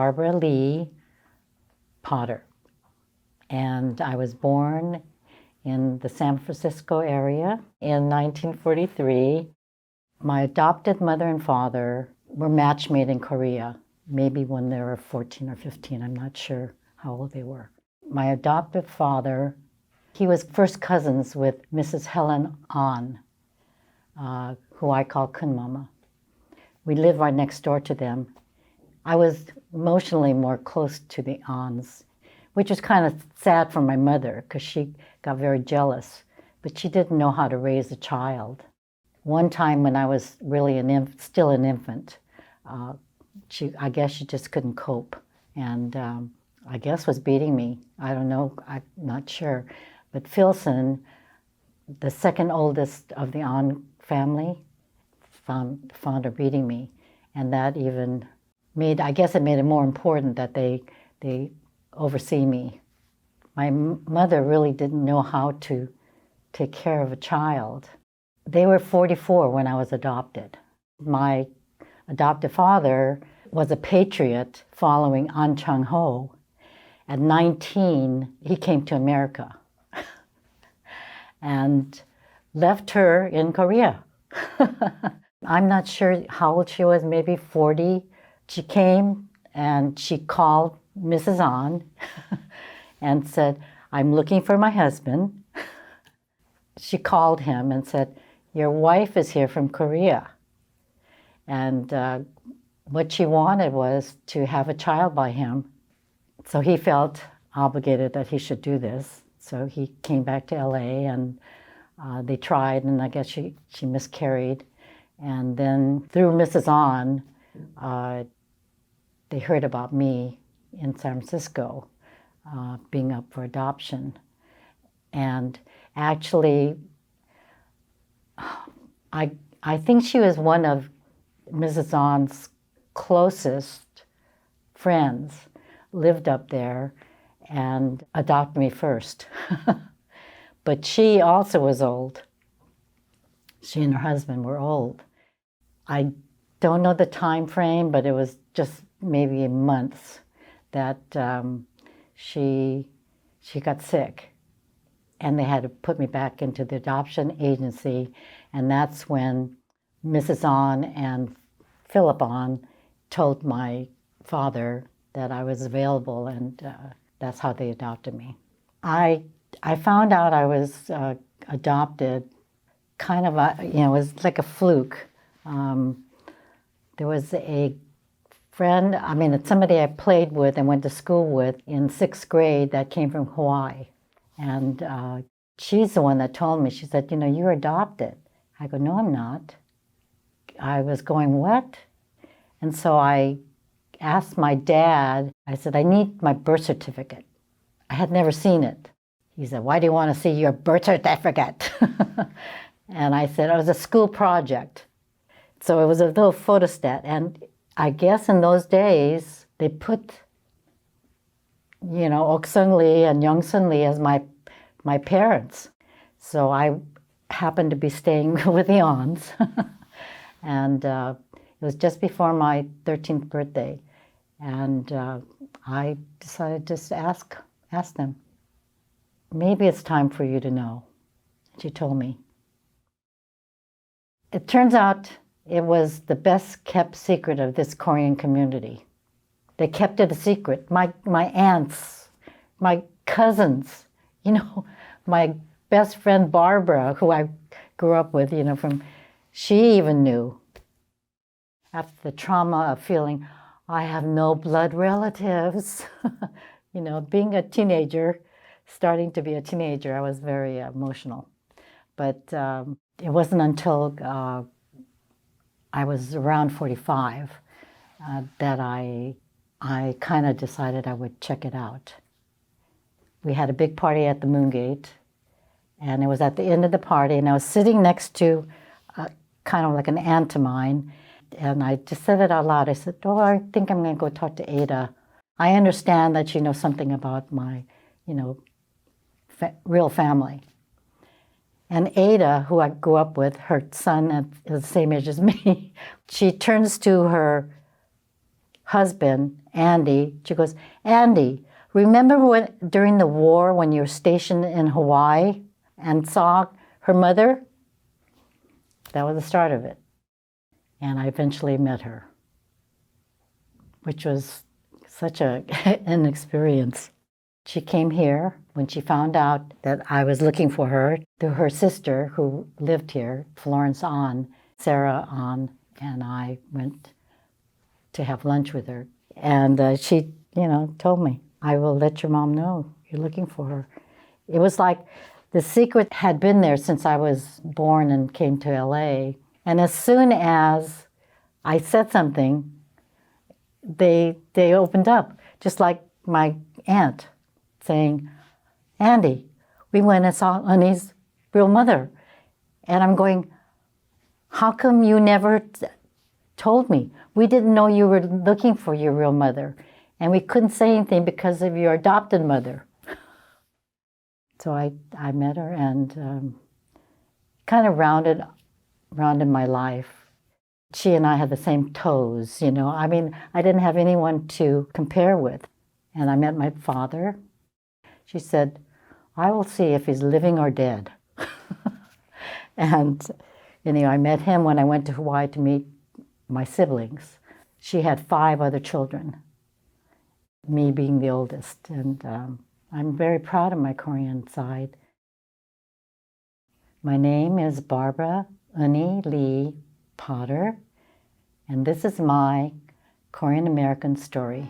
Barbara Lee Potter. And I was born in the San Francisco area in 1943. My adopted mother and father were match made in Korea, maybe when they were 14 or 15. I'm not sure how old they were. My adoptive father, he was first cousins with Mrs. Helen Ahn, who I call Kun Mama. We lived right next door to them. I was emotionally more close to the Ahns, which was kind of sad for my mother because she got very jealous, but she didn't know how to raise a child. One time when I was really still an infant, I guess she just couldn't cope, and I guess was beating me. I don't know, I'm not sure. But Philson, the second oldest of the Ahn family, found her beating me, and that even I guess it made it more important that they oversee me. My mother really didn't know how to take care of a child. They were 44 when I was adopted. My adoptive father was a patriot following Ahn Chang-ho. At 19, he came to America and left her in Korea. I'm not sure how old she was, maybe 40. She came and she called Mrs. Ahn and said, "I'm looking for my husband." She called him and said, "Your wife is here from Korea." And what she wanted was to have a child by him. So he felt obligated that he should do this. So he came back to LA and they tried, and I guess she miscarried. And then through Mrs. Ahn, they heard about me in San Francisco being up for adoption. And actually, I think she was one of Mrs. Ahn's closest friends, lived up there and adopted me first. But she also was old. She and her husband were old. I don't know the time frame, but it was just maybe months that she got sick, and they had to put me back into the adoption agency, and that's when Mrs. Ahn and Philip Ahn told my father that I was available, and that's how they adopted me. I found out I was adopted kind of, it was like a fluke. There was a friend, it's somebody I played with and went to school with in 6th grade that came from Hawaii. And she's the one that told me, she said, "You're adopted." I go, "No, I'm not." I was going, "What?" And so I asked my dad, I said, "I need my birth certificate." I had never seen it. He said, "Why do you want to see your birth certificate?" And I said, "It was a school project." So it was a little photostat. And I guess in those days, they put, Ok Sung Lee and Young Sun Lee as my parents. So I happened to be staying with the Ahns. And it was just before my 13th birthday. And I decided just to ask them, "Maybe it's time for you to know." She told me. It turns out it was the best kept secret of this Korean community. They kept it a secret. My aunts, my cousins, my best friend Barbara, who I grew up with, she even knew. After the trauma of feeling, I have no blood relatives, being a teenager, starting to be a teenager, I was very emotional. But it wasn't until I was around 45 that I kind of decided I would check it out. We had a big party at the Moongate, and it was at the end of the party, and I was sitting next to kind of like an aunt of mine, and I just said it out loud. I said, "Oh, I think I'm going to go talk to Ada. I understand that you know something about my, real family." And Ada, who I grew up with, her son is the same age as me, she turns to her husband, Andy, she goes, Andy, remember when during the war when you were stationed in Hawaii and saw her mother? That was the start of it. And I eventually met her, which was such an experience. She came here when she found out that I was looking for her through her sister who lived here, Florence Ahn. Sarah Ahn and I went to have lunch with her. And she, told me, I will let your mom know you're looking for her. It was like the secret had been there since I was born and came to LA. And as soon as I said something, they opened up, just like my aunt saying, Andy, we went and saw Annie's real mother. And I'm going, how come you never told me? We didn't know you were looking for your real mother. And we couldn't say anything because of your adopted mother. So I met her and kind of rounded my life. She and I had the same toes, I mean, I didn't have anyone to compare with. And I met my father. She said, I will see if he's living or dead. And I met him when I went to Hawaii to meet my siblings. She had 5 other children, me being the oldest. And I'm very proud of my Korean side. My name is Barbara Uni Lee Potter, and this is my Korean American story.